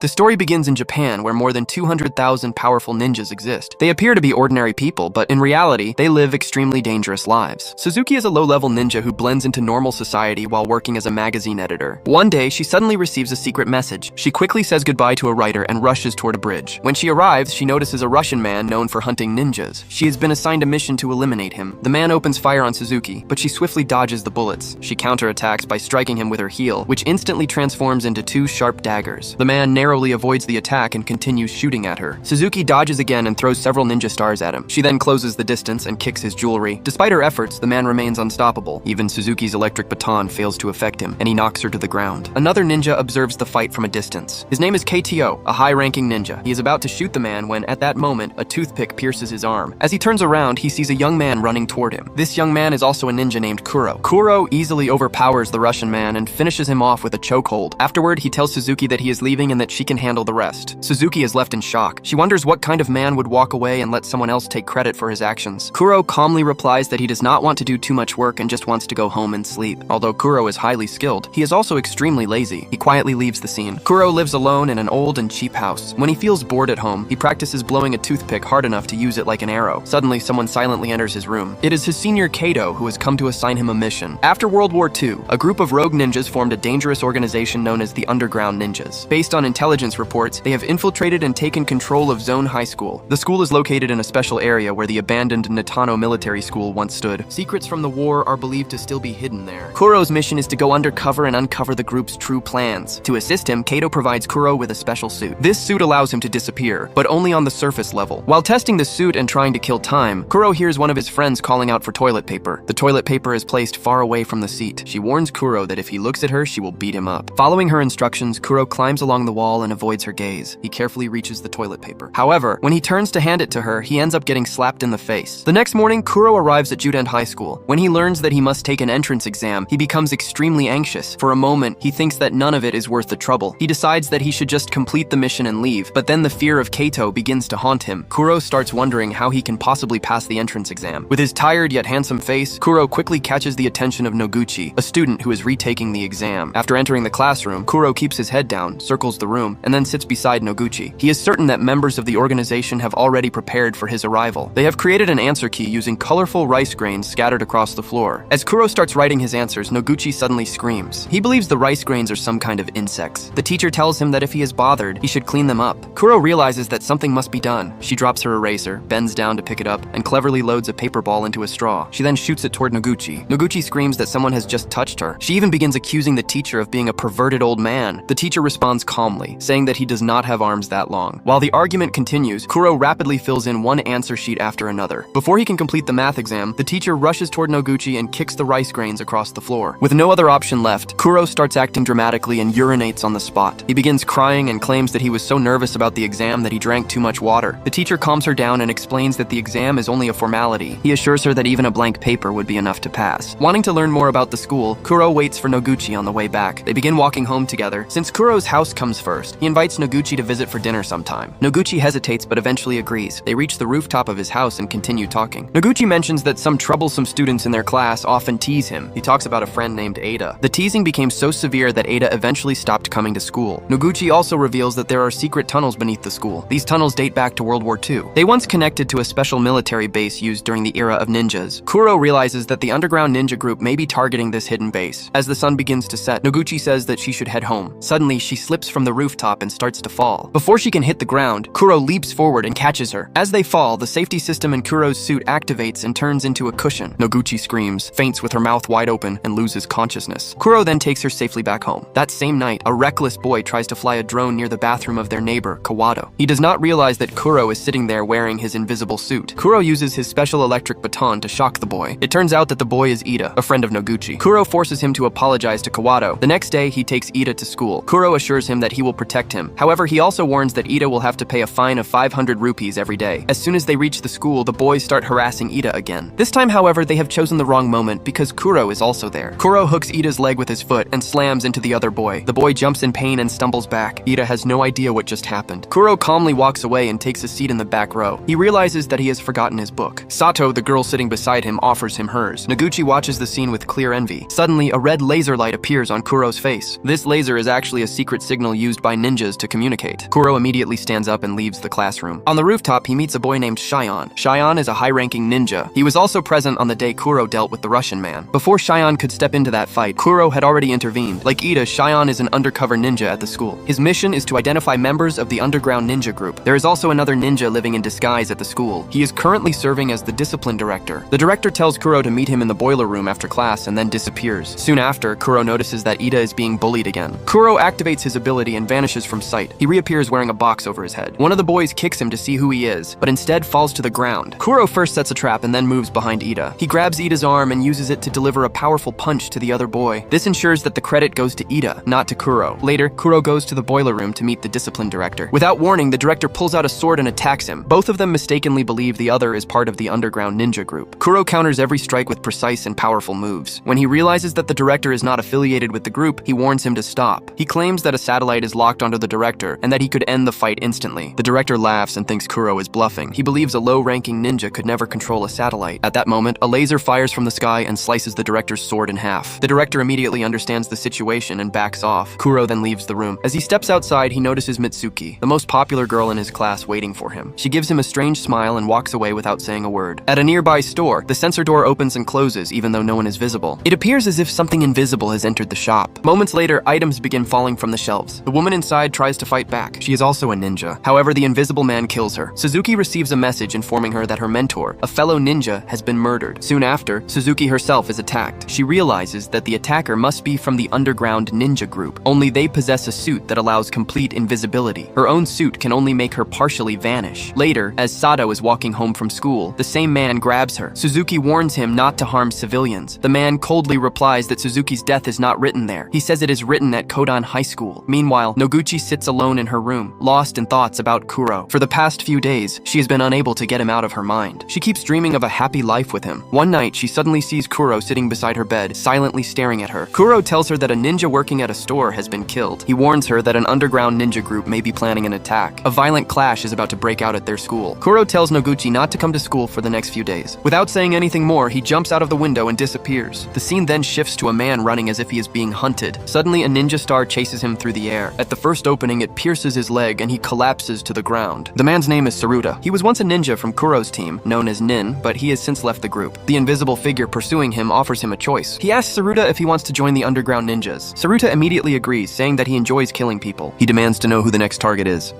The story begins in Japan, where more than 200,000 powerful ninjas exist. They appear to be ordinary people, but in reality, they live extremely dangerous lives. Suzuki is a low-level ninja who blends into normal society while working as a magazine editor. One day, she suddenly receives a secret message. She quickly says goodbye to a writer and rushes toward a bridge. When she arrives, she notices a Russian man known for hunting ninjas. She has been assigned a mission to eliminate him. The man opens fire on Suzuki, but she swiftly dodges the bullets. She counterattacks by striking him with her heel, which instantly transforms into two sharp daggers. The man narrowly avoids the attack and continues shooting at her. Suzuki dodges again and throws several ninja stars at him. She then closes the distance and kicks his jewelry. Despite her efforts, the man remains unstoppable. Even Suzuki's electric baton fails to affect him, and he knocks her to the ground. Another ninja observes the fight from a distance. His name is KTO, a high-ranking ninja. He is about to shoot the man when, at that moment, a toothpick pierces his arm. As he turns around, he sees a young man running toward him. This young man is also a ninja named Kuro. Kuro easily overpowers the Russian man and finishes him off with a chokehold. Afterward, he tells Suzuki that he is leaving and that she can handle the rest. Suzuki is left in shock. She wonders what kind of man would walk away and let someone else take credit for his actions. Kuro calmly replies that he does not want to do too much work and just wants to go home and sleep. Although Kuro is highly skilled, he is also extremely lazy. He quietly leaves the scene. Kuro lives alone in an old and cheap house. When he feels bored at home, he practices blowing a toothpick hard enough to use it like an arrow. Suddenly, someone silently enters his room. It is his senior Kato, who has come to assign him a mission. After World War II, a group of rogue ninjas formed a dangerous organization known as the Underground Ninjas. Based on intelligence reports, they have infiltrated and taken control of Zone High School. The school is located in a special area where the abandoned Natano military school once stood. Secrets from the war are believed to still be hidden there. Kuro's mission is to go undercover and uncover the group's true plans. To assist him, Kato provides Kuro with a special suit. This suit allows him to disappear, but only on the surface level. While testing the suit and trying to kill time, Kuro hears one of his friends calling out for toilet paper. The toilet paper is placed far away from the seat. She warns Kuro that if he looks at her, she will beat him up. Following her instructions, Kuro climbs along the wall and avoids her gaze. He carefully reaches the toilet paper. However, when he turns to hand it to her, he ends up getting slapped in the face. The next morning, Kuro arrives at Juden High School. When he learns that he must take an entrance exam, he becomes extremely anxious. For a moment, he thinks that none of it is worth the trouble. He decides that he should just complete the mission and leave, but then the fear of Kato begins to haunt him. Kuro starts wondering how he can possibly pass the entrance exam. With his tired yet handsome face, Kuro quickly catches the attention of Noguchi, a student who is retaking the exam. After entering the classroom, Kuro keeps his head down, circles the room, and then sits beside Noguchi. He is certain that members of the organization have already prepared for his arrival. They have created an answer key using colorful rice grains scattered across the floor. As Kuro starts writing his answers, Noguchi suddenly screams. He believes the rice grains are some kind of insects. The teacher tells him that if he is bothered, he should clean them up. Kuro realizes that something must be done. She drops her eraser, bends down to pick it up, and cleverly loads a paper ball into a straw. She then shoots it toward Noguchi. Noguchi screams that someone has just touched her. She even begins accusing the teacher of being a perverted old man. The teacher responds calmly, saying that he does not have arms that long. While the argument continues, Kuro rapidly fills in one answer sheet after another. Before he can complete the math exam, the teacher rushes toward Noguchi and kicks the rice grains across the floor. With no other option left, Kuro starts acting dramatically and urinates on the spot. He begins crying and claims that he was so nervous about the exam that he drank too much water. The teacher calms her down and explains that the exam is only a formality. He assures her that even a blank paper would be enough to pass. Wanting to learn more about the school, Kuro waits for Noguchi on the way back. They begin walking home together. Since Kuro's house comes first, he invites Noguchi to visit for dinner sometime. Noguchi hesitates but eventually agrees. They reach the rooftop of his house and continue talking. Noguchi mentions that some troublesome students in their class often tease him. He talks about a friend named Ada. The teasing became so severe that Ada eventually stopped coming to school. Noguchi also reveals that there are secret tunnels beneath the school. These tunnels date back to World War II. They once connected to a special military base used during the era of ninjas. Kuro realizes that the underground ninja group may be targeting this hidden base. As the sun begins to set, Noguchi says that she should head home. Suddenly, she slips from the rooftop and starts to fall. Before she can hit the ground, Kuro leaps forward and catches her. As they fall, the safety system in Kuro's suit activates and turns into a cushion. Noguchi screams, faints with her mouth wide open, and loses consciousness. Kuro then takes her safely back home. That same night, a reckless boy tries to fly a drone near the bathroom of their neighbor, Kawato. He does not realize that Kuro is sitting there wearing his invisible suit. Kuro uses his special electric baton to shock the boy. It turns out that the boy is Ida, a friend of Noguchi. Kuro forces him to apologize to Kawato. The next day, he takes Ida to school. Kuro assures him that he will protect him. However, he also warns that Ida will have to pay a fine of 500 rupees every day. As soon as they reach the school, the boys start harassing Ida again. This time, however, they have chosen the wrong moment because Kuro is also there. Kuro hooks Ida's leg with his foot and slams into the other boy. The boy jumps in pain and stumbles back. Ida has no idea what just happened. Kuro calmly walks away and takes a seat in the back row. He realizes that he has forgotten his book. Sato, the girl sitting beside him, offers him hers. Noguchi watches the scene with clear envy. Suddenly, a red laser light appears on Kuro's face. This laser is actually a secret signal used by by ninjas to communicate. Kuro immediately stands up and leaves the classroom. On the rooftop, he meets a boy named Shion. Shion is a high-ranking ninja. He was also present on the day Kuro dealt with the Russian man. Before Shion could step into that fight, Kuro had already intervened. Like Ida, Shion is an undercover ninja at the school. His mission is to identify members of the underground ninja group. There is also another ninja living in disguise at the school. He is currently serving as the discipline director. The director tells Kuro to meet him in the boiler room after class and then disappears. Soon after, Kuro notices that Ida is being bullied again. Kuro activates his ability and vanishes from sight. He reappears wearing a box over his head. One of the boys kicks him to see who he is, but instead falls to the ground. Kuro first sets a trap and then moves behind Ida. He grabs Ida's arm and uses it to deliver a powerful punch to the other boy. This ensures that the credit goes to Ida, not to Kuro. Later, Kuro goes to the boiler room to meet the discipline director. Without warning, the director pulls out a sword and attacks him. Both of them mistakenly believe the other is part of the underground ninja group. Kuro counters every strike with precise and powerful moves. When he realizes that the director is not affiliated with the group, he warns him to stop. He claims that a satellite is locked onto the director and that he could end the fight instantly. The director laughs and thinks Kuro is bluffing. He believes a low-ranking ninja could never control a satellite. At that moment, a laser fires from the sky and slices the director's sword in half. The director immediately understands the situation and backs off. Kuro then leaves the room. As he steps outside, he notices Mitsuki, the most popular girl in his class, waiting for him. She gives him a strange smile and walks away without saying a word. At a nearby store, the sensor door opens and closes even though no one is visible. It appears as if something invisible has entered the shop. Moments later, items begin falling from the shelves. The woman inside tries to fight back. She is also a ninja. However, the invisible man kills her. Suzuki receives a message informing her that her mentor, a fellow ninja, has been murdered. Soon after, Suzuki herself is attacked. She realizes that the attacker must be from the underground ninja group. Only they possess a suit that allows complete invisibility. Her own suit can only make her partially vanish. Later, as Sato is walking home from school, the same man grabs her. Suzuki warns him not to harm civilians. The man coldly replies that Suzuki's death is not written there. He says it is written at Kodan High School. Meanwhile, Noguchi sits alone in her room, lost in thoughts about Kuro. For the past few days, she has been unable to get him out of her mind. She keeps dreaming of a happy life with him. One night, she suddenly sees Kuro sitting beside her bed, silently staring at her. Kuro tells her that a ninja working at a store has been killed. He warns her that an underground ninja group may be planning an attack. A violent clash is about to break out at their school. Kuro tells Noguchi not to come to school for the next few days. Without saying anything more, he jumps out of the window and disappears. The scene then shifts to a man running as if he is being hunted. Suddenly, a ninja star chases him through the air. At the first opening, it pierces his leg and he collapses to the ground. The man's name is Saruta. He was once a ninja from Kuro's team, known as Nin, but he has since left the group. The invisible figure pursuing him offers him a choice. He asks Saruta if he wants to join the underground ninjas. Saruta immediately agrees, saying that he enjoys killing people. He demands to know who the next target is.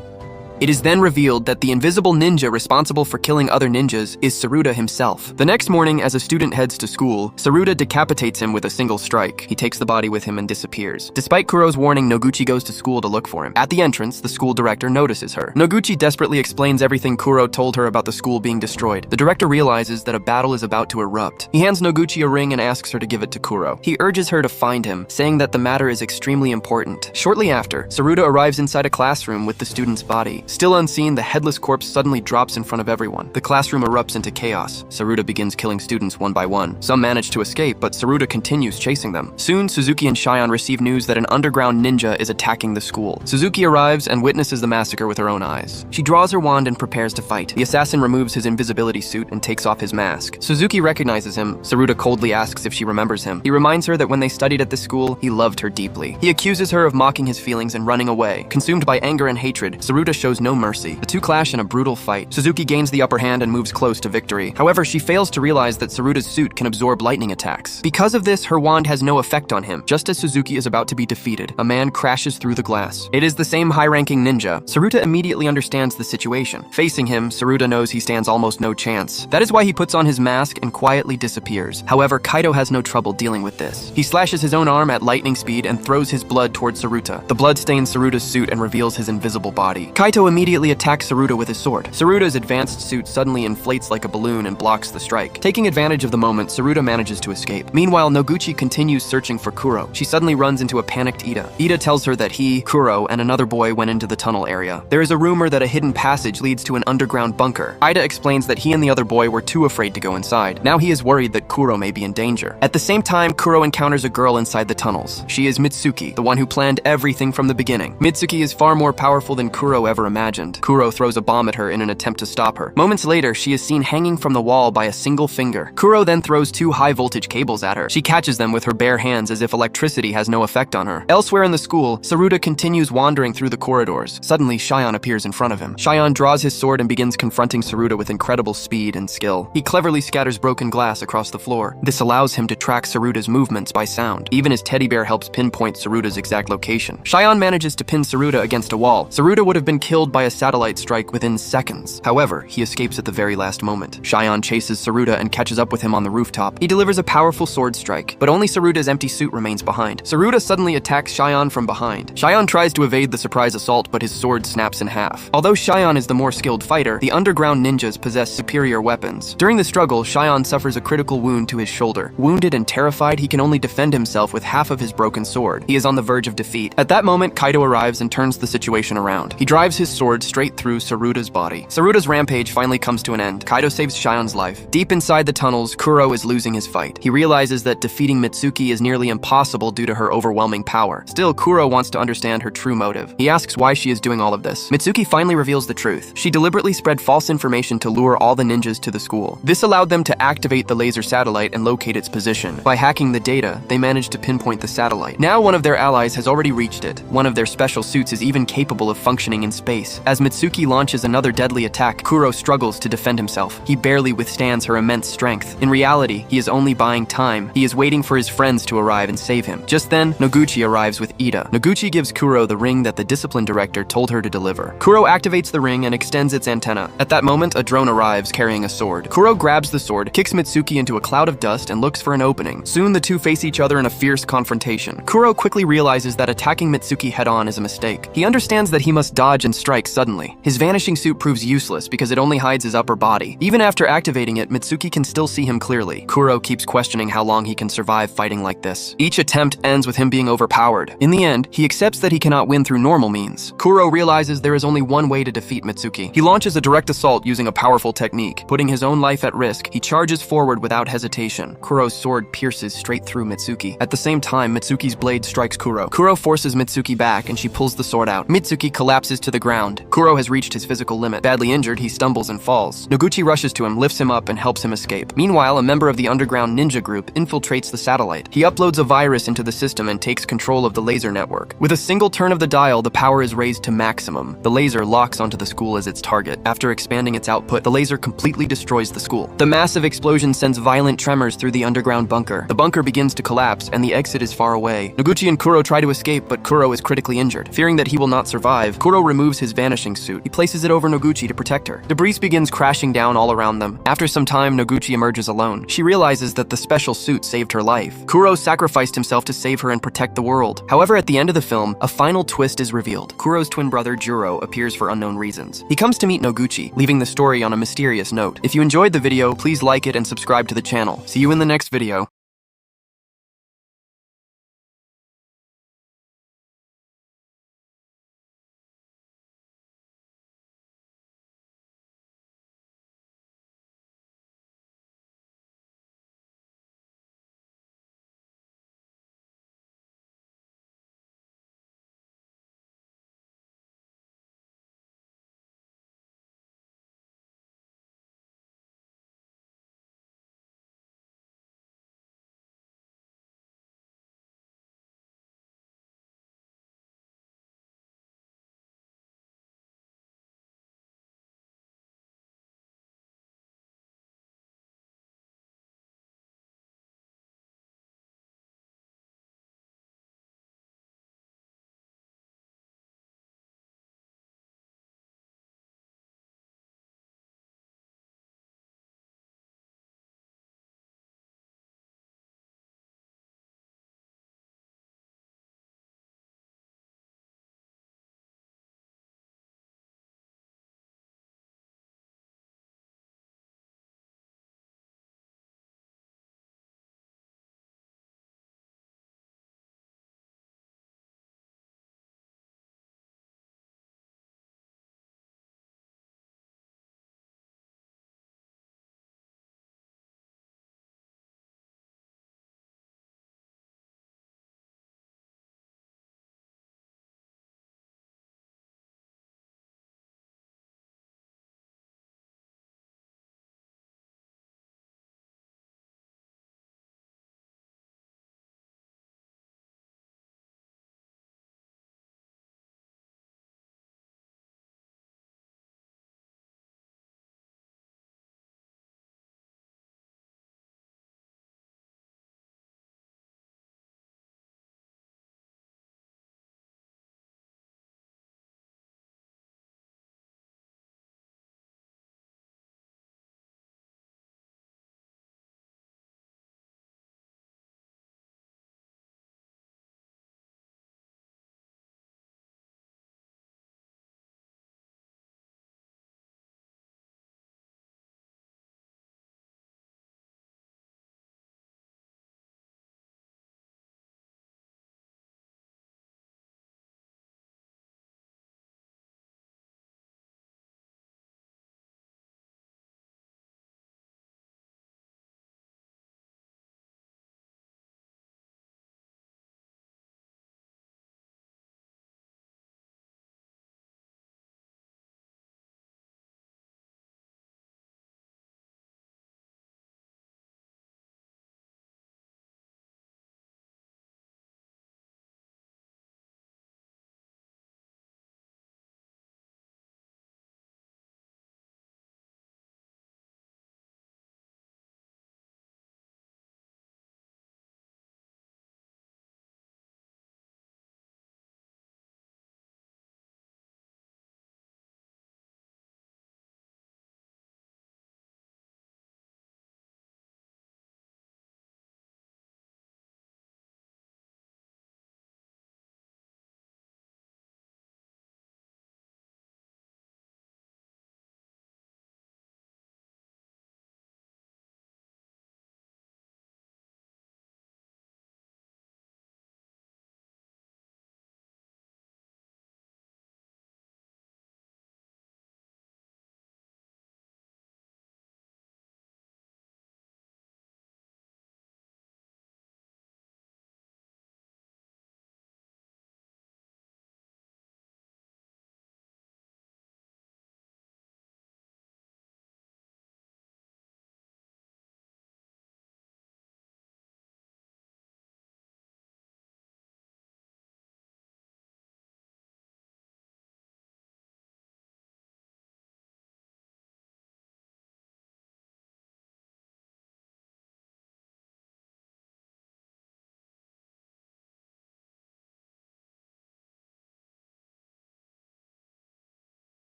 It is then revealed that the invisible ninja responsible for killing other ninjas is Saruta himself. The next morning, as a student heads to school, Saruta decapitates him with a single strike. He takes the body with him and disappears. Despite Kuro's warning, Noguchi goes to school to look for him. At the entrance, the school director notices her. Noguchi desperately explains everything Kuro told her about the school being destroyed. The director realizes that a battle is about to erupt. He hands Noguchi a ring and asks her to give it to Kuro. He urges her to find him, saying that the matter is extremely important. Shortly after, Saruta arrives inside a classroom with the student's body. Still unseen, the headless corpse suddenly drops in front of everyone. The classroom erupts into chaos. Saruta begins killing students one by one. Some manage to escape, but Saruta continues chasing them. Soon, Suzuki and Shion receive news that an underground ninja is attacking the school. Suzuki arrives and witnesses the massacre with her own eyes. She draws her wand and prepares to fight. The assassin removes his invisibility suit and takes off his mask. Suzuki recognizes him. Saruta coldly asks if she remembers him. He reminds her that when they studied at the school, he loved her deeply. He accuses her of mocking his feelings and running away. Consumed by anger and hatred, Saruta shows no mercy. The two clash in a brutal fight. Suzuki gains the upper hand and moves close to victory. However, she fails to realize that Saruta's suit can absorb lightning attacks. Because of this, her wand has no effect on him. Just as Suzuki is about to be defeated, a man crashes through the glass. It is the same high-ranking ninja. Saruta immediately understands the situation. Facing him, Saruta knows he stands almost no chance. That is why he puts on his mask and quietly disappears. However, Kaido has no trouble dealing with this. He slashes his own arm at lightning speed and throws his blood towards Saruta. The blood stains Saruta's suit and reveals his invisible body. Kaito immediately attacks Saruta with his sword. Saruta's advanced suit suddenly inflates like a balloon and blocks the strike. Taking advantage of the moment, Saruta manages to escape. Meanwhile, Noguchi continues searching for Kuro. She suddenly runs into a panicked Ida. Ida tells her that he, Kuro, and another boy went into the tunnel area. There is a rumor that a hidden passage leads to an underground bunker. Ida explains that he and the other boy were too afraid to go inside. Now he is worried that Kuro may be in danger. At the same time, Kuro encounters a girl inside the tunnels. She is Mitsuki, the one who planned everything from the beginning. Mitsuki is far more powerful than Kuro ever imagined. imagined. Kuro throws a bomb at her in an attempt to stop her. Moments later, she is seen hanging from the wall by a single finger. Kuro then throws 2 high-voltage cables at her. She catches them with her bare hands as if electricity has no effect on her. Elsewhere in the school, Saruta continues wandering through the corridors. Suddenly, Shion appears in front of him. Shion draws his sword and begins confronting Saruta with incredible speed and skill. He cleverly scatters broken glass across the floor. This allows him to track Saruta's movements by sound. Even his teddy bear helps pinpoint Saruta's exact location. Shion manages to pin Saruta against a wall. Saruta would have been killed by a satellite strike within seconds. However, he escapes at the very last moment. Shion chases Saruta and catches up with him on the rooftop. He delivers a powerful sword strike, but only Saruta's empty suit remains behind. Saruta suddenly attacks Shion from behind. Shion tries to evade the surprise assault, but his sword snaps in half. Although Shion is the more skilled fighter, the underground ninjas possess superior weapons. During the struggle, Shion suffers a critical wound to his shoulder. Wounded and terrified, he can only defend himself with half of his broken sword. He is on the verge of defeat. At that moment, Kaido arrives and turns the situation around. He drives his sword straight through Saruta's body. Saruta's rampage finally comes to an end. Kaido saves Shion's life. Deep inside the tunnels, Kuro is losing his fight. He realizes that defeating Mitsuki is nearly impossible due to her overwhelming power. Still, Kuro wants to understand her true motive. He asks why she is doing all of this. Mitsuki finally reveals the truth. She deliberately spread false information to lure all the ninjas to the school. This allowed them to activate the laser satellite and locate its position. By hacking the data, they managed to pinpoint the satellite. Now one of their allies has already reached it. One of their special suits is even capable of functioning in space. As Mitsuki launches another deadly attack, Kuro struggles to defend himself. He barely withstands her immense strength. In reality, he is only buying time. He is waiting for his friends to arrive and save him. Just then, Noguchi arrives with Ida. Noguchi gives Kuro the ring that the discipline director told her to deliver. Kuro activates the ring and extends its antenna. At that moment, a drone arrives carrying a sword. Kuro grabs the sword, kicks Mitsuki into a cloud of dust, and looks for an opening. Soon, the two face each other in a fierce confrontation. Kuro quickly realizes that attacking Mitsuki head-on is a mistake. He understands that he must dodge and strike suddenly. His vanishing suit proves useless because it only hides his upper body. Even after activating it, Mitsuki can still see him clearly. Kuro keeps questioning how long he can survive fighting like this. Each attempt ends with him being overpowered. In the end, he accepts that he cannot win through normal means. Kuro realizes there is only one way to defeat Mitsuki. He launches a direct assault using a powerful technique. Putting his own life at risk, he charges forward without hesitation. Kuro's sword pierces straight through Mitsuki. At the same time, Mitsuki's blade strikes Kuro. Kuro forces Mitsuki back and she pulls the sword out. Mitsuki collapses to the ground. Kuro has reached his physical limit. Badly injured, he stumbles and falls. Noguchi rushes to him, lifts him up, and helps him escape. Meanwhile, a member of the underground ninja group infiltrates the satellite. He uploads a virus into the system and takes control of the laser network. With a single turn of the dial, the power is raised to maximum. The laser locks onto the school as its target. After expanding its output, the laser completely destroys the school. The massive explosion sends violent tremors through the underground bunker. The bunker begins to collapse, and the exit is far away. Noguchi and Kuro try to escape, but Kuro is critically injured. Fearing that he will not survive, Kuro removes his vanishing suit. He places it over Noguchi to protect her. Debris begins crashing down all around them. After some time, Noguchi emerges alone. She realizes that the special suit saved her life. Kuro sacrificed himself to save her and protect the world. However, at the end of the film, a final twist is revealed. Kuro's twin brother, Juro, appears for unknown reasons. He comes to meet Noguchi, leaving the story on a mysterious note. If you enjoyed the video, please like it and subscribe to the channel. See you in the next video.